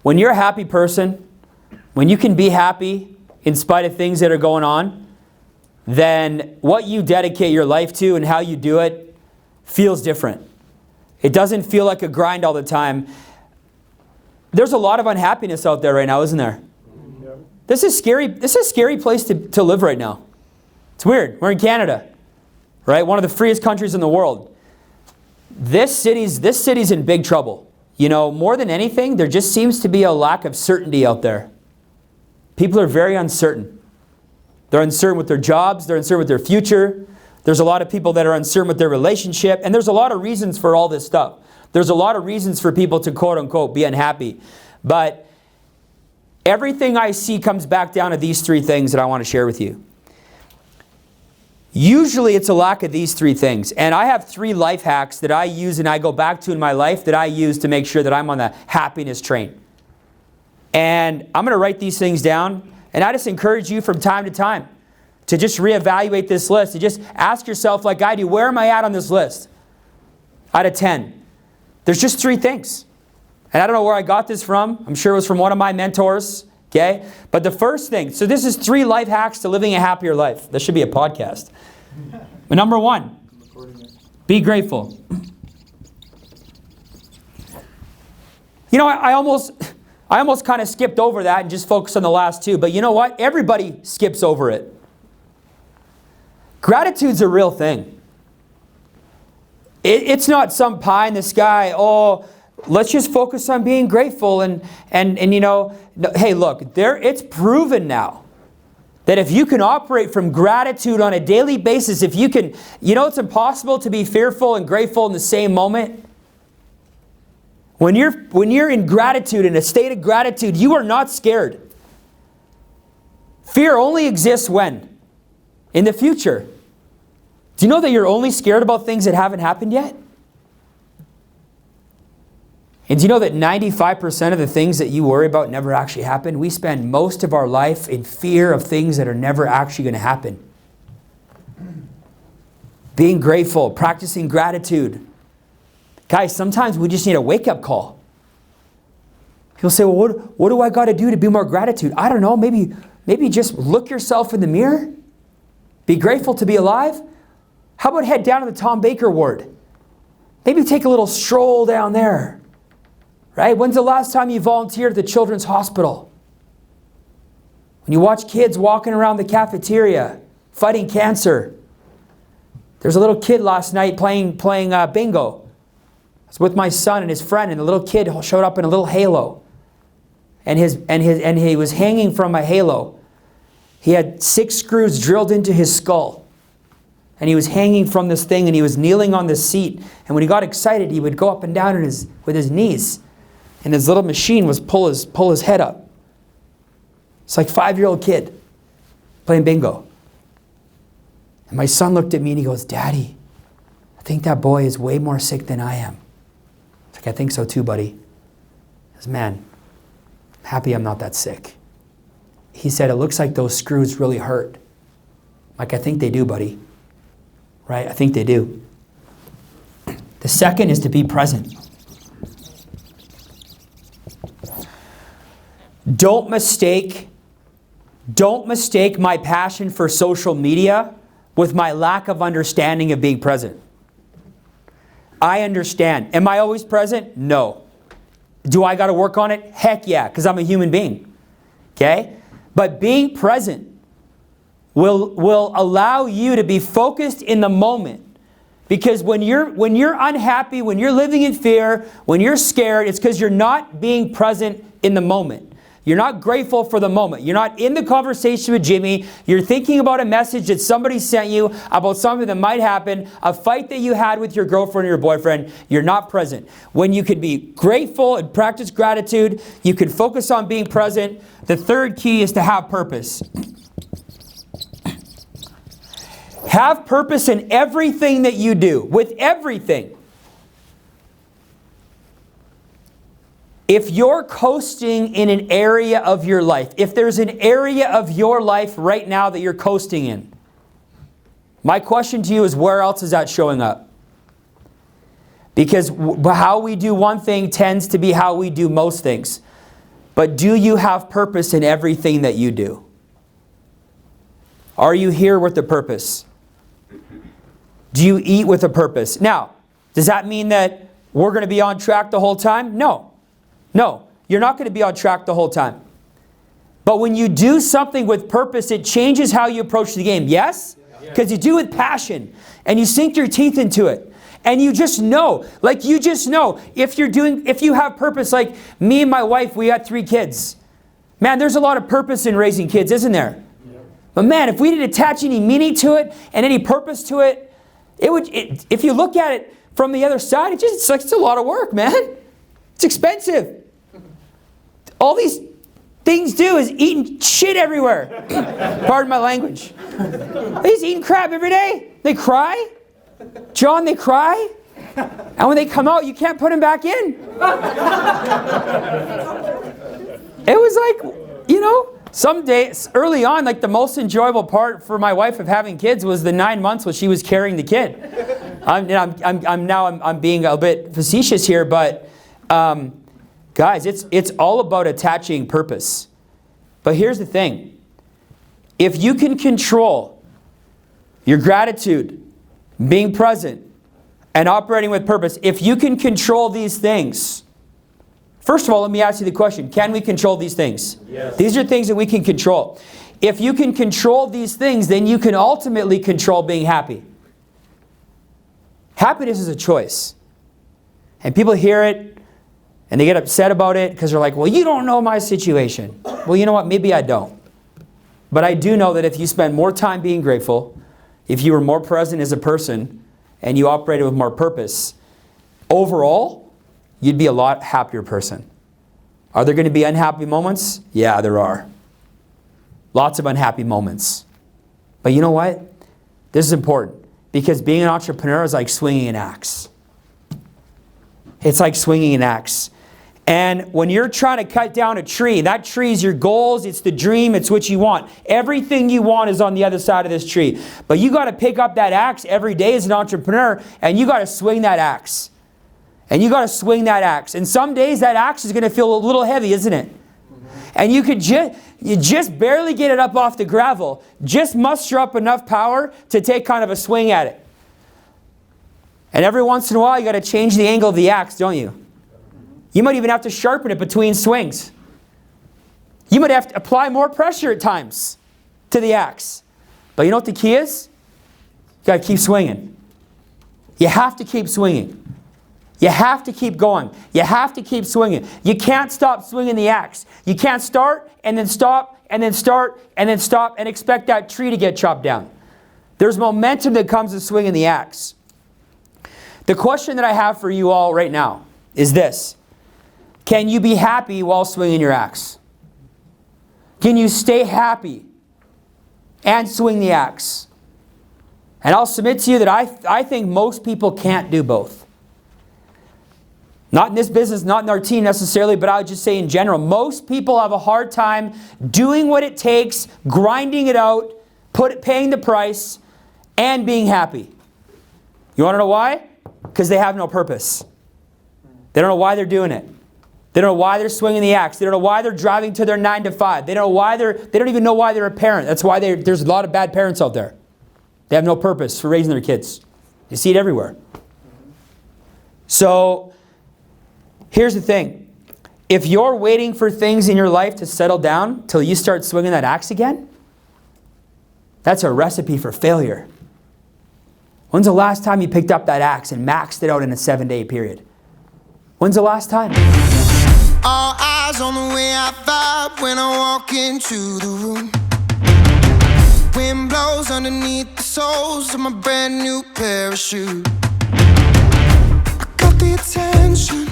When you're a happy person, when you can be happy in spite of things that are going on, then what you dedicate your life to and how you do it feels different. It doesn't feel like a grind all the time. There's a lot of unhappiness out there right now, isn't there? Yep. This is scary. This is a scary place to live right now. It's weird. We're in Canada, right? One of the freest countries in the world. This city's in big trouble. You know, more than anything, there just seems to be a lack of certainty out there. People are very uncertain. They're uncertain with their jobs. They're uncertain with their future. There's a lot of people that are uncertain with their relationship. And there's a lot of reasons for all this stuff. There's a lot of reasons for people to quote unquote be unhappy. But everything I see comes back down to these three things that I want to share with you. Usually it's a lack of these three things. And I have 3 life hacks that I use and I go back to in my life that I use to make sure that I'm on the happiness train. And I'm going to write these things down. And I just encourage you from time to time to just reevaluate this list. To just ask yourself like I do, where am I at on this list? Out of 10. There's just 3 things. And I don't know where I got this from. I'm sure it was from one of my mentors. Okay? But the first thing, so this is 3 life hacks to living a happier life. This should be a podcast. But number 1, be grateful. You know, I almost kind of skipped over that and just focused on the last 2. But you know what? Everybody skips over it. Gratitude's a real thing. It's not some pie in the sky, oh, let's just focus on being grateful and you know, hey, look, it's proven now that if you can operate from gratitude on a daily basis, if you can, you know, it's impossible to be fearful and grateful in the same moment. When you're in gratitude, in a state of gratitude, you are not scared. Fear only exists when? In the future. Do you know that you're only scared about things that haven't happened yet? And do you know that 95% of the things that you worry about never actually happen? We spend most of our life in fear of things that are never actually going to happen. Being grateful, practicing gratitude. Guys, sometimes we just need a wake-up call. People say, well, what do I got to do to be more gratitude? I don't know, maybe just look yourself in the mirror. Be grateful to be alive. How about head down to the Tom Baker ward? Maybe take a little stroll down there. Right? When's the last time you volunteered at the Children's Hospital? When you watch kids walking around the cafeteria, fighting cancer. There's a little kid last night playing bingo. I was with my son and his friend, and the little kid showed up in a little halo. And he was hanging from a halo. He had 6 screws drilled into his skull. And he was hanging from this thing, and he was kneeling on the seat. And when he got excited, he would go up and down with his knees. And his little machine was pull his head up. It's like a 5-year-old kid playing bingo. And my son looked at me and he goes, Daddy, I think that boy is way more sick than I am. It's like, I think so too, buddy. He goes, man, I'm happy I'm not that sick. He said, it looks like those screws really hurt. Like, I think they do, buddy. Right? I think they do. The second is to be present. Don't mistake my passion for social media with my lack of understanding of being present. I understand. Am I always present? No. Do I got to work on it? Heck yeah, because I'm a human being. Okay? But being present will allow you to be focused in the moment. Because when you're unhappy, when you're living in fear, when you're scared, it's because you're not being present in the moment. You're not grateful for the moment. You're not in the conversation with Jimmy. You're thinking about a message that somebody sent you about something that might happen, a fight that you had with your girlfriend or your boyfriend. You're not present. When you can be grateful and practice gratitude, you can focus on being present. The third key is to have purpose. Have purpose in everything that you do, with everything. If you're coasting in an area of your life, if there's an area of your life right now that you're coasting in, my question to you is, where else is that showing up? Because how we do one thing tends to be how we do most things. But do you have purpose in everything that you do? Are you here with a purpose? Do you eat with a purpose? Now, does that mean that we're going to be on track the whole time? No. No, you're not going to be on track the whole time. But when you do something with purpose, it changes how you approach the game. Yes? Because you do it with passion and you sink your teeth into it. And you just know, like you just know, if you have purpose, like me and my wife, we got 3 kids. Man, there's a lot of purpose in raising kids, isn't there? But man, if we didn't attach any meaning to it and any purpose to it, if you look at it from the other side, it's a lot of work, man. It's expensive. All these things do is eating shit everywhere. Pardon my language. They're just eating crap every day. They cry. John, they cry. And when they come out, you can't put them back in. It was like, some days early on, like the most enjoyable part for my wife of having kids was the 9 months when she was carrying the kid. I'm being a bit facetious here, but guys, it's all about attaching purpose. But here's the thing. If you can control your gratitude, being present, and operating with purpose, if you can control these things, first of all, let me ask you the question, can we control these things? Yes. These are things that we can control. If you can control these things, then you can ultimately control being happy. Happiness is a choice. And people hear it, and they get upset about it because they're like, well, you don't know my situation. Well, you know what? Maybe I don't. But I do know that if you spend more time being grateful, if you were more present as a person, and you operated with more purpose, overall, you'd be a lot happier person. Are there going to be unhappy moments? Yeah, there are. Lots of unhappy moments. But you know what? This is important. Because being an entrepreneur is like swinging an axe. It's like swinging an axe. And when you're trying to cut down a tree, that tree is your goals, it's the dream, it's what you want. Everything you want is on the other side of this tree. But you got to pick up that axe every day as an entrepreneur, and you got to swing that axe. And you got to swing that axe. And some days that axe is going to feel a little heavy, isn't it? And you just barely get it up off the gravel. Just muster up enough power to take kind of a swing at it. And every once in a while, you got to change the angle of the axe, don't you? You might even have to sharpen it between swings. You might have to apply more pressure at times to the axe. But you know what the key is? You got to keep swinging. You have to keep swinging. You have to keep going. You have to keep swinging. You can't stop swinging the axe. You can't start and then stop and then start and then stop and expect that tree to get chopped down. There's momentum that comes with swinging the axe. The question that I have for you all right now is this. Can you be happy while swinging your axe? Can you stay happy and swing the axe? And I'll submit to you that I think most people can't do both. Not in this business, not in our team necessarily, but I would just say in general, most people have a hard time doing what it takes, grinding it out, paying the price, and being happy. You want to know why? Because they have no purpose. They don't know why they're doing it. They don't know why they're swinging the axe. They don't know why they're driving to their 9 to 5. They don't even know why they're a parent. That's why there's a lot of bad parents out there. They have no purpose for raising their kids. You see it everywhere. So, here's the thing. If you're waiting for things in your life to settle down till you start swinging that axe again, that's a recipe for failure. When's the last time you picked up that axe and maxed it out in a 7-day period? When's the last time? All eyes on the way I vibe when I walk into the room. Wind blows underneath the soles of my brand new pair of shoes. I got the attention